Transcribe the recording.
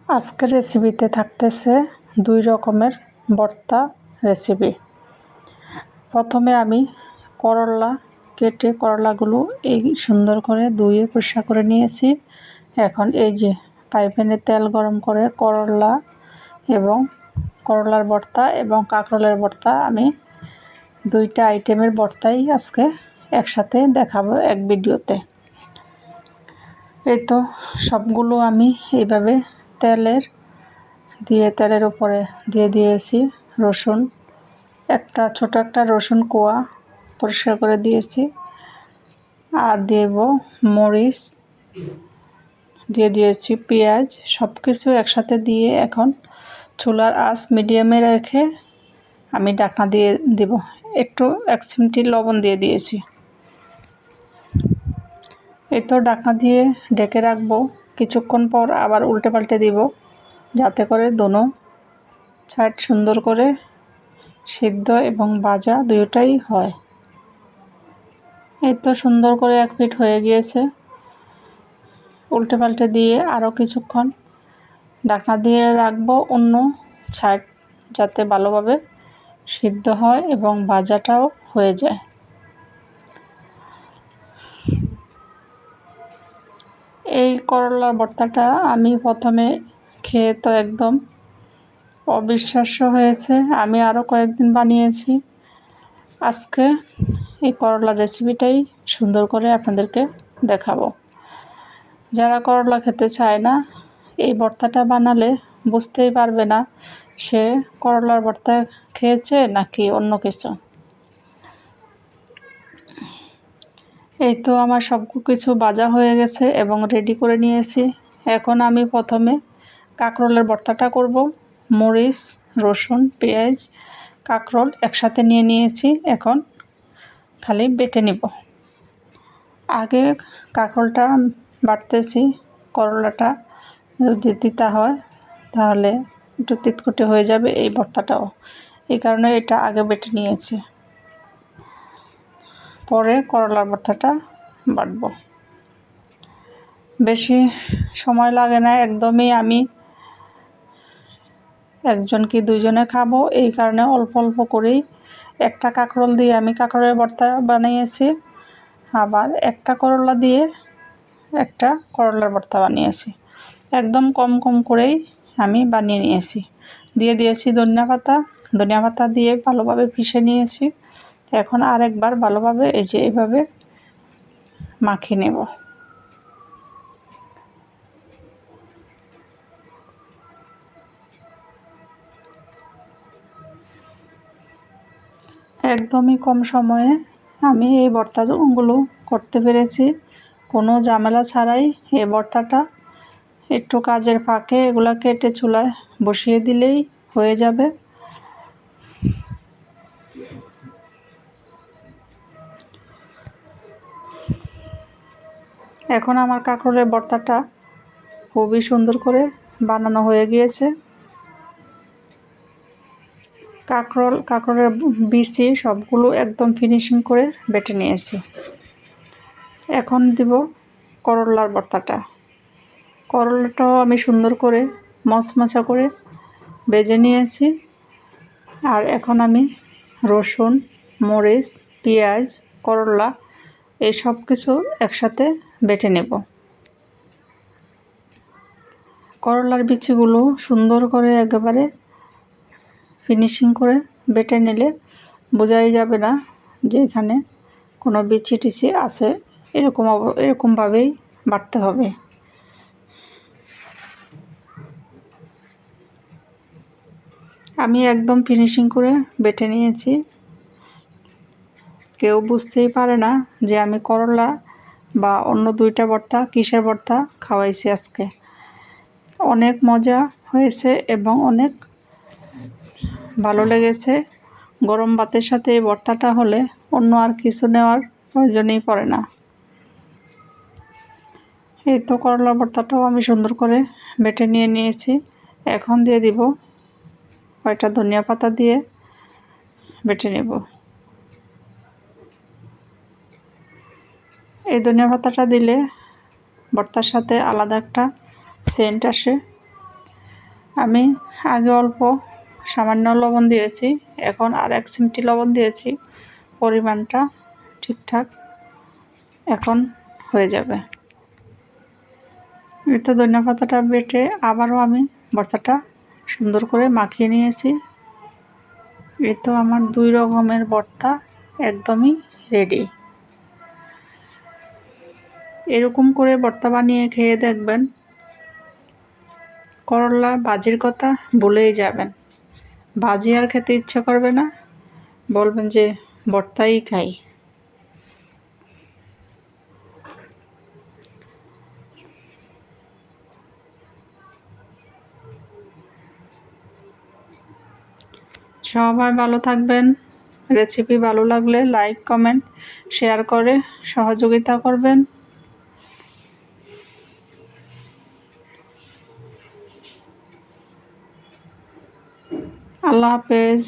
আজকের রেসিপিতে থাকতেছে 2 রকমের ভর্তা রেসিপি। প্রথমে আমি করলা কেটে করলাগুলো এই সুন্দর করে ধুয়ে পরিষ্কার করে নিয়েছি। এখন এই যে ফ্রাই প্যানে তেল গরম করে করলা এবং করলার ভর্তা এবং কাঁকরোলের ভর্তা আমি 2টা আইটেমের ভর্তাই আজকে একসাথে দেখাবো এক ভিডিওতে। এই তো সবগুলো আমি এইভাবে তেলের উপরে দিয়ে দিয়েছি রসুন, ছোট একটা রসুন কোয়া পরিষ্কার করে দিয়েছি, আর দেব মরিচ, দিয়ে দিয়েছি পেঁয়াজ। সব কিছু একসাথে দিয়ে এখন চুলার আঁচ মিডিয়ামে রেখে আমি ঢাকনা দিয়ে দেব। একটু 1 চিমটি লবণ দিয়ে দিয়েছি। এই তো ঢাকনা দিয়ে ঢেকে রাখবো। কিছুক্ষণ পর আবার উল্টে পাল্টে দিব, যাতে করে দোনো সাইড সুন্দর করে সিদ্ধ এবং ভাজা দুটোই হয়। এই তো সুন্দর করে 1 পিঠ হয়ে গিয়েছে। উল্টে পাল্টে দিয়ে আরও কিছুক্ষণ ঢাকনা দিয়ে রাখবো অন্য সাইড, যাতে ভালোভাবে সিদ্ধ হয় এবং ভাজাটাও হয়ে যায়। এই করলার ভর্তাটা আমি প্রথমে খেয়ে তো একদম অবিশ্বাস্য হয়েছে। আমি আরও কয়েকদিন বানিয়েছি। আজকে এই করলার রেসিপিটাই সুন্দর করে আপনাদেরকে দেখাবো। যারা করলা খেতে চায় না, এই ভর্তাটা বানালে বুঝতেই পারবে না সে করলার ভর্তা খেয়েছে নাকি অন্য কিছু। এই তো আমার সব কিছু ভাজা হয়ে গেছে এবং রেডি করে নিয়েছি। এখন আমি প্রথমে কাঁকরোলের ভর্তাটা করব। মরিচ, রসুন, পেঁয়াজ, কাঁকরোল একসাথে নিয়ে নিয়েছি। এখন খালি বেটে নিব। আগে কাঁকরোলটা বাটতেছি। করলাটা যদি তিতা হয় তাহলে একটু তিতকুটে হয়ে যাবে এই ভর্তাটাও, এই কারণে এটা আগে বেটে নিয়েছি। পরে করলার ভর্তাটা বাটব। বেশি সময় লাগে না, একদমই আমি 1 জন কি 2 জনে খাবো, এই কারণে অল্প অল্প করেই একটা কাঁকরোল দিয়ে আমি কাঁকরোলের ভর্তা বানিয়েছি, আবার একটা করলা দিয়ে একটা করলার ভর্তা বানিয়েছি। একদম কম কম করেই আমি বানিয়ে নিয়েছি। দিয়ে দিয়েছি ধনিয়া পাতা দিয়ে ভালোভাবে পিষে নিয়েছি। এখন আরেকবার ভালোভাবে এই যে এইভাবে মাখিয়ে নেব। একদমই কম সময়ে আমি এই ভর্তাগুলো করতে পেরেছি, কোনো ঝামেলা ছাড়াই। এই ভর্তাটা একটু কাজের ফাঁকে এগুলা কেটে চুলায় বসিয়ে দিলেই হয়ে যাবে। এখন আমার কাঁকরোলের ভর্তাটা খুবই সুন্দর করে বানানো হয়ে গিয়েছে। কাঁকরোলের বিচি সবগুলো একদম ফিনিশিং করে বেটে নিয়েছি। এখন দিব করলার ভর্তাটা। করলাটাও আমি সুন্দর করে মচমচা করে ভেজে নিয়েছি। আর এখন আমি রসুন, মরিচ, পেঁয়াজ, করলা এই সব কিছু একসাথে বেটে নেব। করলার বিচিগুলো সুন্দর করে একেবারে ফিনিশিং করে বেটে নিলে বোঝাই যাবে না যে এখানে কোনো বিচি টিচি আছে। এরকমভাবেই বাটতে হবে। আমি একদম ফিনিশিং করে বেটে নিয়েছি। কেউ বুঝতেই পারে না যে আমি করলা বা অন্য 2টা ভর্তা কিসের ভর্তা খাওয়াইছি আজকে। অনেক মজা হয়েছে এবং অনেক ভালো লেগেছে। গরম ভাতের সাথে এই ভর্তাটা হলে অন্য আর কিছু নেওয়ার প্রয়োজনই পড়ে না। এই তো করলা ভর্তাটাও আমি সুন্দর করে বেটে নিয়ে নিয়েছি। এখন দিয়ে দিব কয়টা ধনিয়া পাতা দিয়ে বেটে নেব। এই ধনিয়া পাতাটা দিলে ভর্তার সাথে আলাদা একটা সেন্ট আসে। আমি আগে অল্প সামান্য লবণ দিয়েছি, এখন আর 1 চিমটি লবণ দিয়েছি। পরিমাণটা ঠিকঠাক এখন হয়ে যাবে। এটা ধনিয়া পাতাটা বেটে আবারও আমি ভর্তাটা সুন্দর করে মাখিয়ে নিয়েছি। এই তো আমার 2 রকমের ভর্তা একদমই রেডি। এরকম করে ভর্তা বানিয়ে খেয়ে দেখবেন, করলা ভাজির কথা ভুলেই যাবেন। ভাজি আর খেতে ইচ্ছা করবে না, বলবেন যে ভর্তাই খাই। সবাই ভালো থাকবেন। রেসিপি ভালো লাগলে লাইক, কমেন্ট, শেয়ার করে সহযোগিতা করবেন। আল্লাহ হাফেজ।